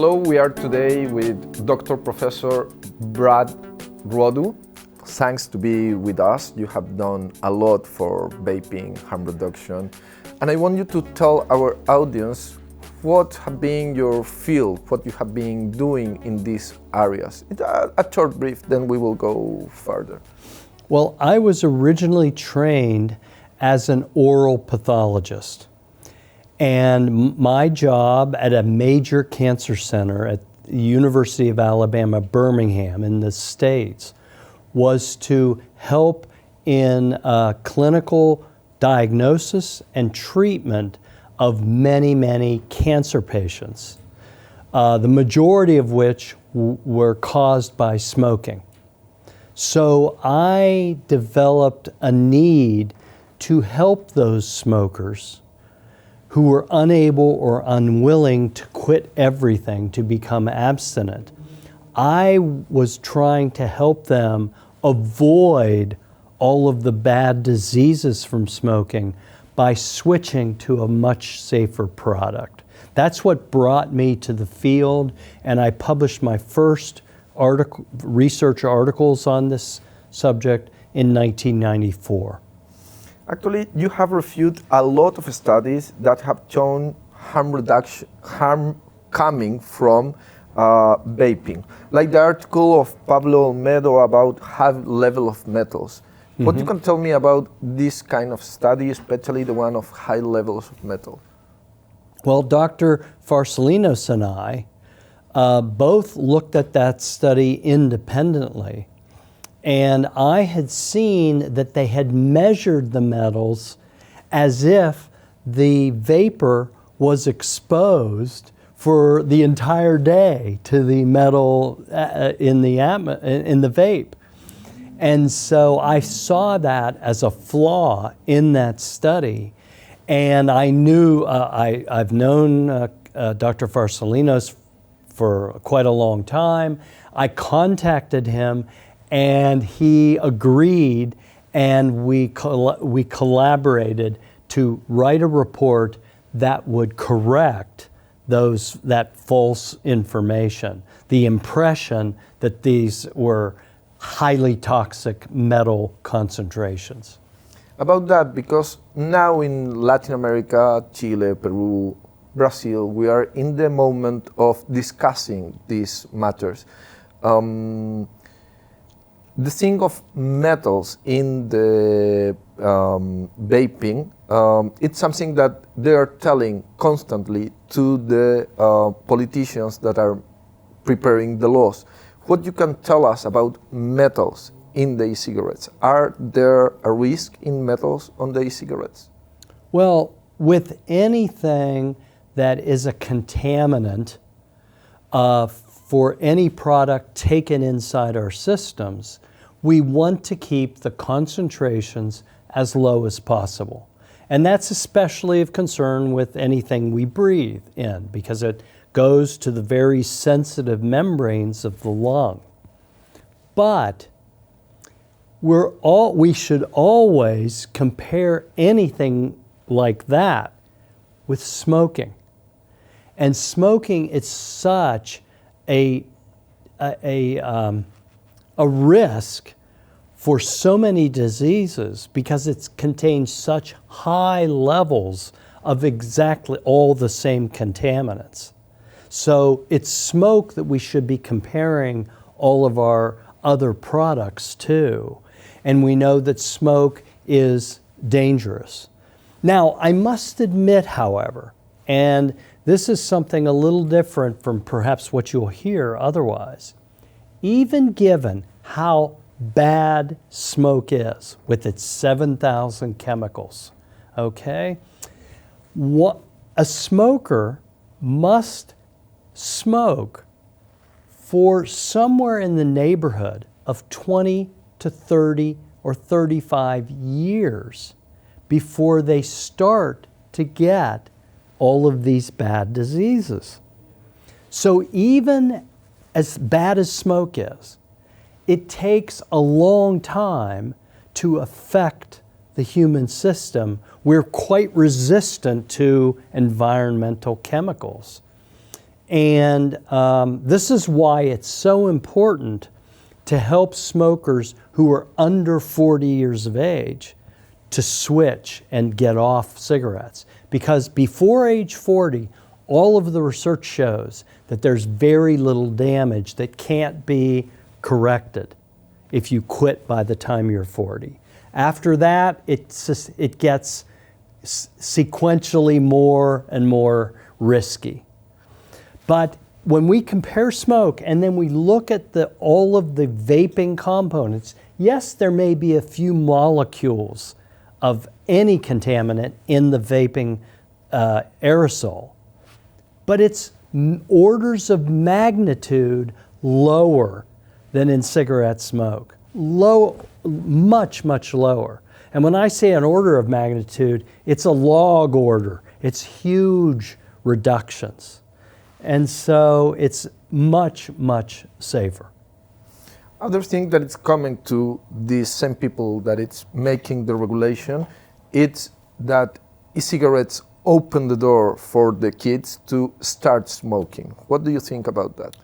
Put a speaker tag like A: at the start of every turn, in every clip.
A: Hello, we are today with Dr. Professor Brad Rodu. Thanks to be with us. You have done a lot for vaping, harm reduction. And I want you to tell our audience what have been your field, what you have been doing in these areas. A short brief, then we will go further.
B: Well, I was originally trained as an oral pathologist. And my job at a major cancer center at the University of Alabama, Birmingham in the States was to help in clinical diagnosis and treatment of many, many cancer patients, the majority of which were caused by smoking. So I developed a need to help those smokers who were unable or unwilling to quit everything to become abstinent. I was trying to help them avoid all of the bad diseases from smoking by switching to a much safer product. That's what brought me to the field, and I published my first research articles on this subject in 1994.
A: Actually, you have reviewed a lot of studies that have shown harm coming from vaping, like the article of Pablo Olmedo about high level of metals. What you can tell me about this kind of study, especially the one of high levels of metal?
B: Well, Dr. Farsalinos and I both looked at that study independently, and I had seen that they had measured the metals as if the vapor was exposed for the entire day to the metal in the vape. And so I saw that as a flaw in that study, and I knew, I've known Dr. Farsalinos for quite a long time. I contacted him, and he agreed, and we collaborated to write a report that would correct that false information, the impression that these were highly toxic metal concentrations.
A: About that, because now in Latin America, Chile, Peru, Brazil, we are in the moment of discussing these matters. The thing of metals in the vaping, it's something that they are telling constantly to the politicians that are preparing the laws. What you can tell us about metals in the e-cigarettes? Are there a risk in metals on the e-cigarettes?
B: Well, with anything that is a contaminant for any product taken inside our systems, we want to keep the concentrations as low as possible. And that's especially of concern with anything we breathe in, because it goes to the very sensitive membranes of the lung. But we should always compare anything like that with smoking. And smoking is such a risk for so many diseases because it contains such high levels of exactly all the same contaminants. So it's smoke that we should be comparing all of our other products to. And we know that smoke is dangerous. Now, I must admit, however, and this is something a little different from perhaps what you'll hear otherwise, even given how bad smoke is with its 7,000 chemicals, okay? A smoker must smoke for somewhere in the neighborhood of 20 to 30 or 35 years before they start to get all of these bad diseases. So even as bad as smoke is, it takes a long time to affect the human system. We're quite resistant to environmental chemicals. And this is why it's so important to help smokers who are under 40 years of age to switch and get off cigarettes. Because before age 40, all of the research shows that there's very little damage that can't be corrected if you quit by the time you're 40. After that, it gets sequentially more and more risky. But when we compare smoke and then we look at all of the vaping components, yes, there may be a few molecules of any contaminant in the vaping aerosol, but it's orders of magnitude lower than in cigarette smoke. Much, much lower. And when I say an order of magnitude, it's a log order. It's huge reductions. And so it's much, much safer.
A: Other thing that it's coming to the same people that it's making the regulation, it's that e-cigarettes open the door for the kids to start smoking. What do you think about that?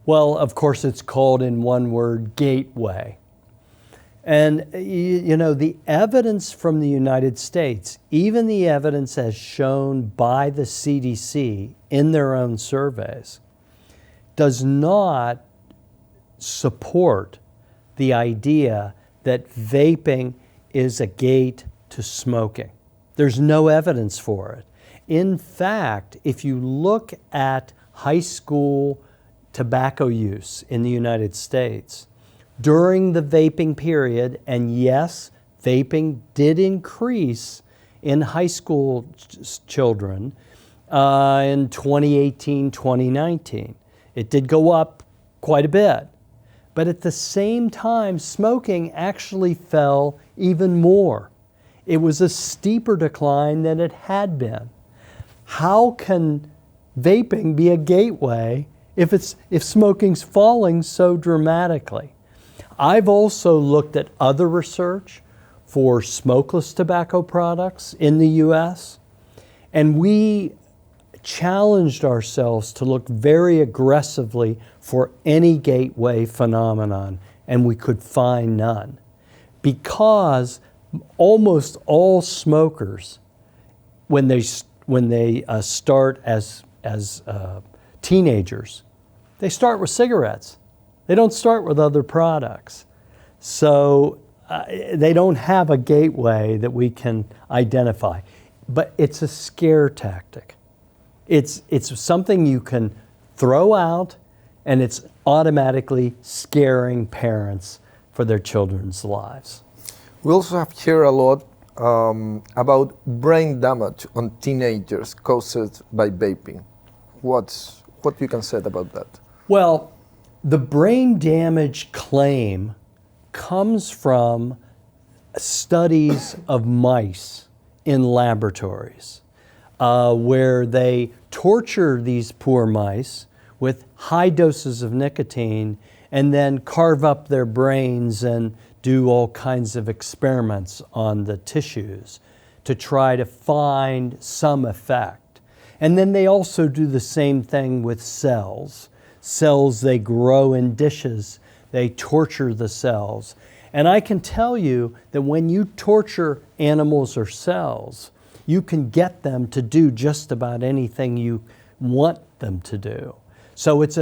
B: Well, of course, it's called in one word, gateway. And you know, the evidence from the United States, even the evidence as shown by the CDC in their own surveys, does not support the idea that vaping is a gate to smoking. There's no evidence for it. In fact, if you look at high school tobacco use in the United States, during the vaping period, and yes, vaping did increase in high school children in 2018, 2019. It did go up quite a bit. But at the same time, smoking actually fell even more. It was a steeper decline than it had been. How can vaping be a gateway if smoking's falling so dramatically? I've also looked at other research for smokeless tobacco products in the US, and we challenged ourselves to look very aggressively for any gateway phenomenon, and we could find none. Because almost all smokers, when they start as teenagers, they start with cigarettes. They don't start with other products. So they don't have a gateway that we can identify. But it's a scare tactic. It's something you can throw out, and it's automatically scaring parents for their children's lives.
A: We also have heard a lot about brain damage on teenagers caused by vaping. What you can say about that?
B: Well, the brain damage claim comes from studies of mice in laboratories where they torture these poor mice with high doses of nicotine and then carve up their brains and do all kinds of experiments on the tissues to try to find some effect. And then they also do the same thing with cells. Cells they grow in dishes, they torture the cells. And I can tell you that when you torture animals or cells, you can get them to do just about anything you want them to do. So it's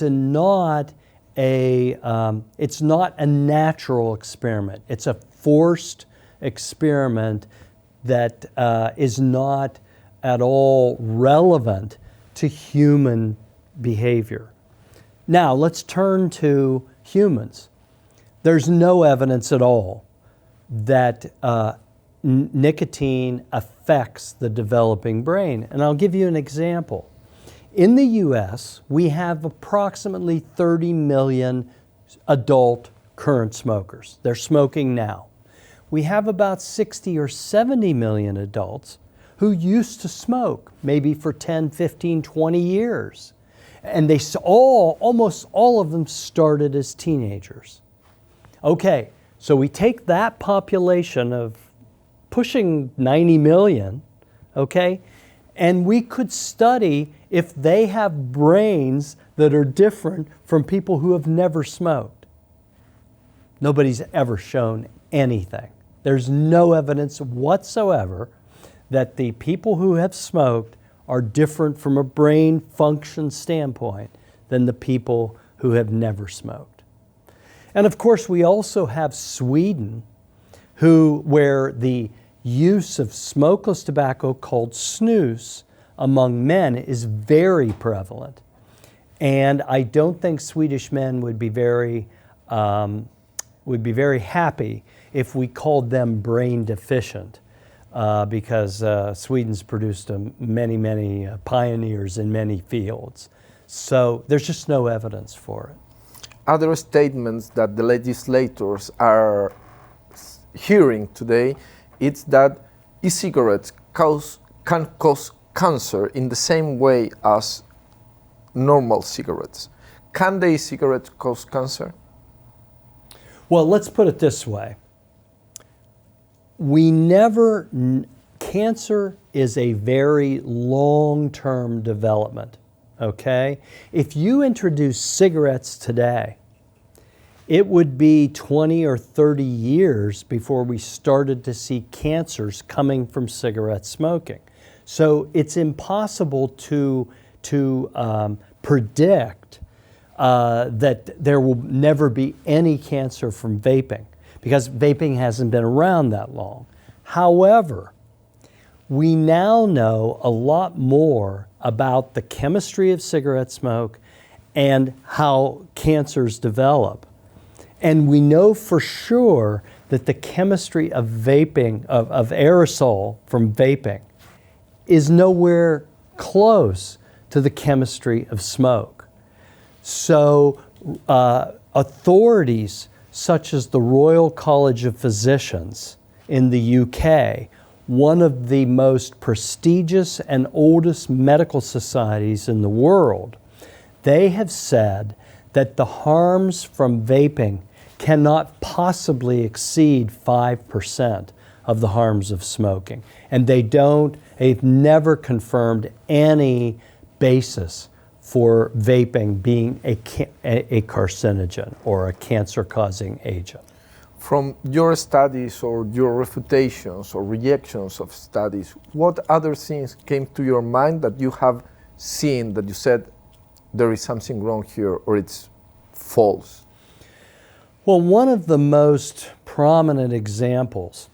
B: not a natural experiment. It's a forced experiment that is not at all relevant to human behavior. Now let's turn to humans. There's no evidence at all that nicotine affects the developing brain. And I'll give you an example. In the US, we have approximately 30 million adult current smokers. They're smoking now. We have about 60 or 70 million adults who used to smoke, maybe for 10, 15, 20 years. And almost all of them started as teenagers. Okay, so we take that population of pushing 90 million, okay, And we could study if they have brains that are different from people who have never smoked. Nobody's ever shown anything. There's no evidence whatsoever that the people who have smoked are different from a brain function standpoint than the people who have never smoked. And of course, we also have Sweden, where the use of smokeless tobacco called snus among men is very prevalent. And I don't think Swedish men would be very happy if we called them brain deficient, because Sweden's produced many pioneers in many fields. So there's just no evidence for it.
A: Other statements that the legislators are hearing today, it's that e-cigarettes can cause cancer in the same way as normal cigarettes. Can the e-cigarettes cause cancer?
B: Well, let's put it this way. Cancer is a very long-term development, okay? If you introduce cigarettes today, it would be 20 or 30 years before we started to see cancers coming from cigarette smoking. So it's impossible to predict that there will never be any cancer from vaping, because vaping hasn't been around that long. However, we now know a lot more about the chemistry of cigarette smoke and how cancers develop. And we know for sure that the chemistry of vaping, of aerosol from vaping, is nowhere close to the chemistry of smoke. So authorities such as the Royal College of Physicians in the UK, one of the most prestigious and oldest medical societies in the world, they have said that the harms from vaping cannot possibly exceed 5% of the harms of smoking. And they've never confirmed any basis for vaping being a carcinogen or a cancer-causing agent.
A: From your studies or your refutations or rejections of studies, what other things came to your mind that you have seen that you said there is something wrong here or it's false?
B: Well, one of the most prominent examples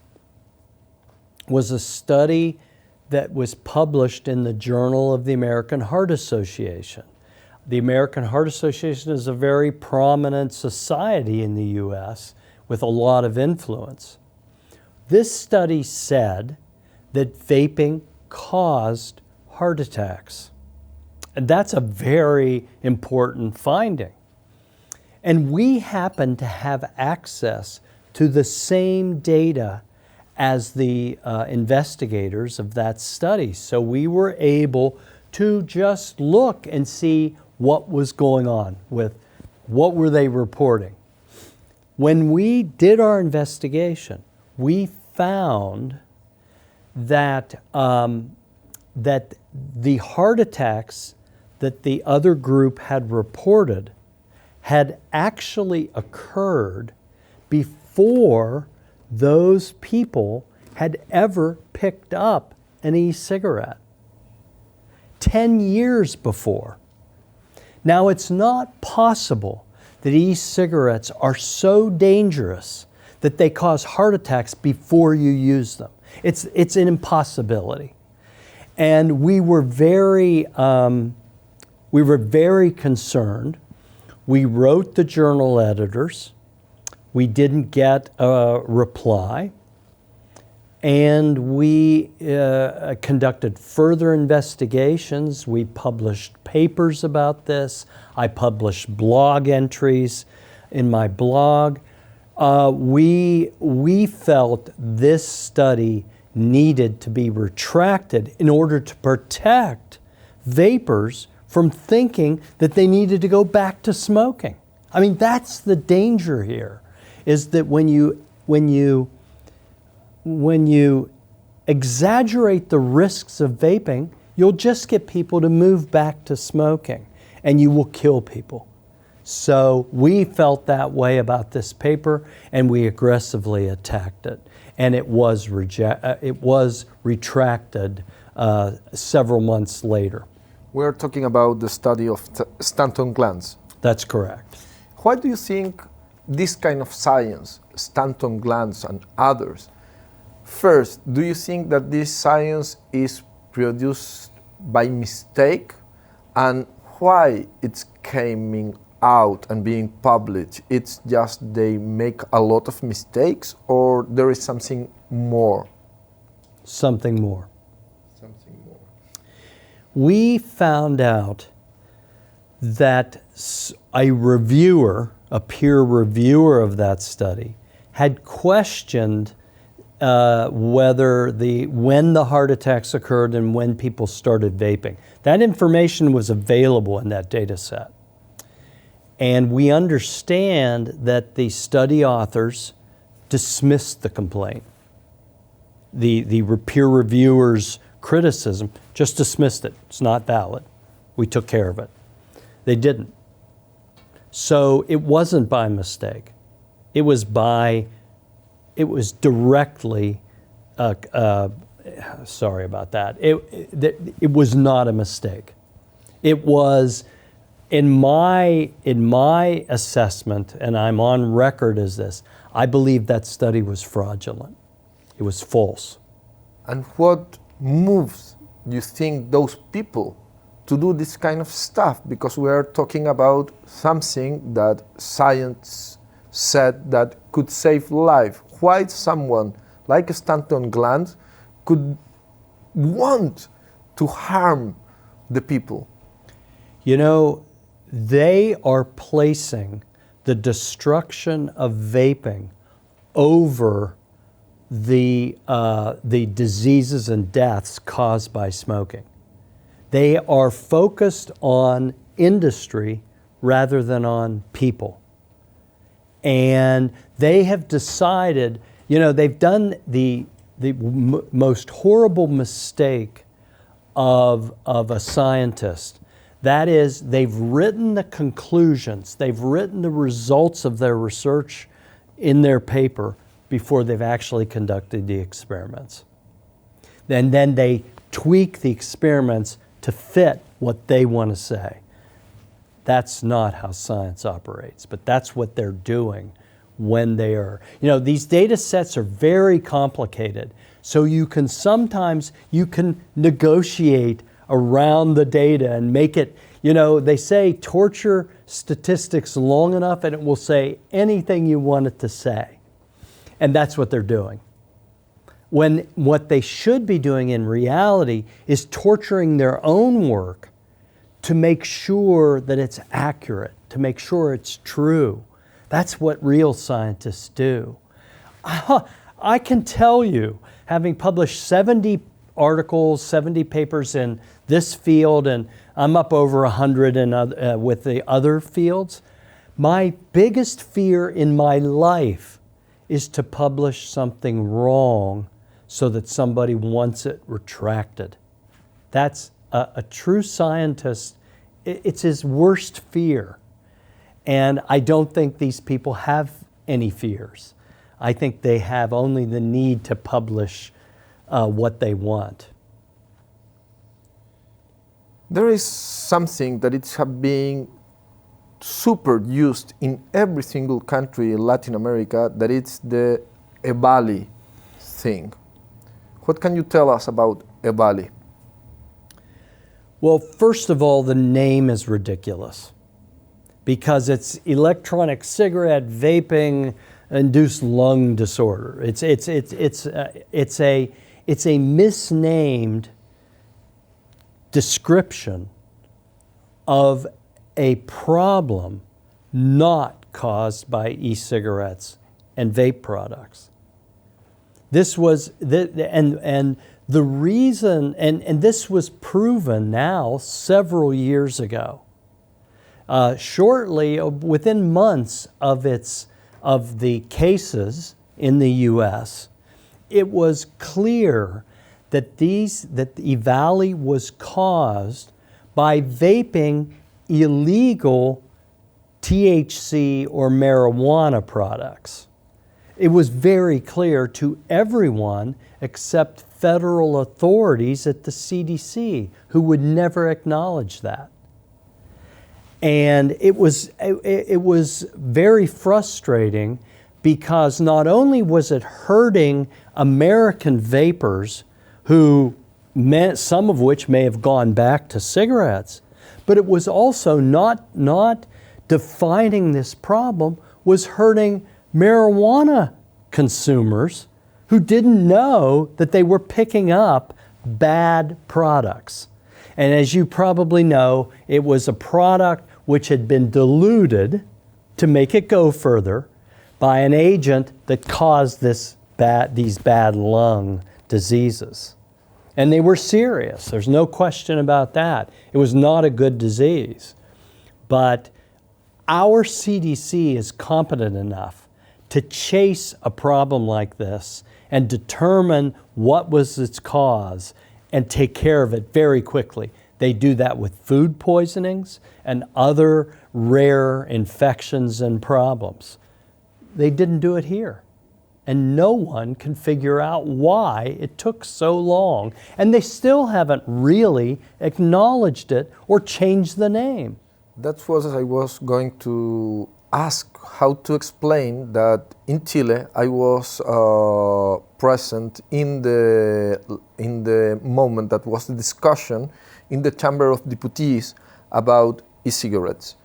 B: was a study that was published in the Journal of the American Heart Association. The American Heart Association is a very prominent society in the US with a lot of influence. This study said that vaping caused heart attacks. And that's a very important finding. And we happen to have access to the same data as the investigators of that study. So we were able to just look and see what was going on with what were they reporting. When we did our investigation, we found that, that the heart attacks that the other group had reported had actually occurred before those people had ever picked up an e-cigarette. 10 years before. Now, it's not possible that e-cigarettes are so dangerous that they cause heart attacks before you use them. It's an impossibility. And we were very concerned. We wrote the journal editors. We didn't get a reply. And we conducted further investigations. We published papers about this. I published blog entries in my blog. We felt this study needed to be retracted in order to protect vapers from thinking that they needed to go back to smoking. I mean, that's the danger here, is that when you exaggerate the risks of vaping, you'll just get people to move back to smoking, and you will kill people. So we felt that way about this paper, and we aggressively attacked it. And it was retracted several months later.
A: We're talking about the study of Stanton glands.
B: That's correct.
A: Why do you think this kind of science, Stanton glands and others, first, do you think that this science is produced by mistake? And why it's coming out and being published? It's just they make a lot of mistakes, or there is something more?
B: Something more.
A: Something more.
B: We found out that a reviewer, a peer reviewer of that study, had questioned when the heart attacks occurred and when people started vaping. That information was available in that data set. And we understand that the study authors dismissed the complaint. The peer reviewer's criticism just dismissed it. It's not valid. We took care of it. They didn't. So it wasn't by mistake. It was directly, sorry about that. It was not a mistake. It was, in my assessment, and I'm on record as this, I believe that study was fraudulent. It was false.
A: And what moves you think those people to do this kind of stuff? Because we are talking about something that science said that could save life. Why someone like Stanton glands could want to harm the people?
B: You know, they are placing the destruction of vaping over the diseases and deaths caused by smoking. They are focused on industry rather than on people. And they have decided, you know, they've done the most horrible mistake of a scientist. That is, they've written the conclusions, they've written the results of their research in their paper before they've actually conducted the experiments. And then they tweak the experiments to fit what they want to say. That's not how science operates, but that's what they're doing when they are, you know, these data sets are very complicated. So you can negotiate around the data and make it, you know, they say torture statistics long enough and it will say anything you want it to say. And that's what they're doing. When what they should be doing in reality is torturing their own work to make sure that it's accurate, to make sure it's true. That's what real scientists do. I can tell you, having published 70 articles, 70 papers in this field, and I'm up over 100 with the other fields, my biggest fear in my life is to publish something wrong so that somebody wants it retracted. That's a true scientist, it's his worst fear. And I don't think these people have any fears. I think they have only the need to publish what they want.
A: There is something that it's being super used in every single country in Latin America, that it's the EVALI thing. What can you tell us about EVALI?
B: Well, first of all, the name is ridiculous because it's electronic cigarette vaping induced lung disorder. It's a misnamed description of a problem not caused by e-cigarettes and vape products. This was and the reason, and this was proven now several years ago. Shortly, within months of the cases in the U.S., it was clear that EVALI was caused by vaping illegal THC or marijuana products. It was very clear to everyone except federal authorities at the CDC, who would never acknowledge that. And it was very frustrating, because not only was it hurting American vapors, who some of which may have gone back to cigarettes, but it was also not defining this problem was hurting marijuana consumers who didn't know that they were picking up bad products. And as you probably know, it was a product which had been diluted to make it go further by an agent that caused these bad lung diseases. And they were serious. There's no question about that. It was not a good disease. But our CDC is competent enough to chase a problem like this and determine what was its cause and take care of it very quickly. They do that with food poisonings and other rare infections and problems. They didn't do it here. And no one can figure out why it took so long. And they still haven't really acknowledged it or changed the name.
A: That was I was going to ask how to explain that in Chile I was present in the moment that was the discussion in the Chamber of Deputies about e-cigarettes.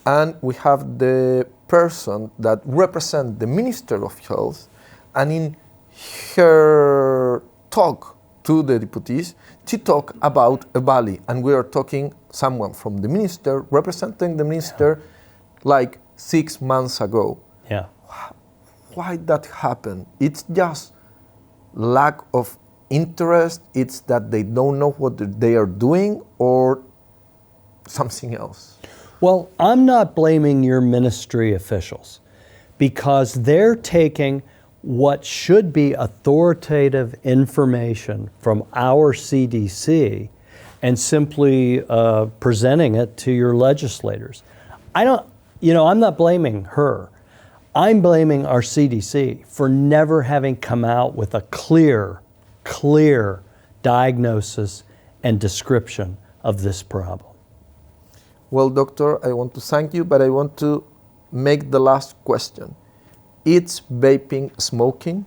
A: And we have the person that represents the Minister of Health, and in her talk to the deputies, she talked about EVALI, and we are talking someone from the minister, representing the minister, like 6 months ago.
B: Yeah.
A: Why that happened? It's just lack of interest, it's that they don't know what they are doing, or something else?
B: Well, I'm not blaming your ministry officials, because they're taking what should be authoritative information from our CDC and simply presenting it to your legislators. I'm not blaming her. I'm blaming our CDC for never having come out with a clear diagnosis and description of this problem.
A: Well, doctor, I want to thank you, but I want to make the last question. Is vaping smoking?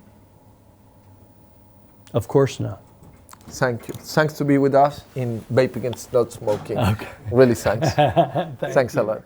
B: Of course not.
A: Thank you. Thanks to be with us in Vaping and Not Smoking.
B: Okay.
A: Really thanks. Thanks a lot.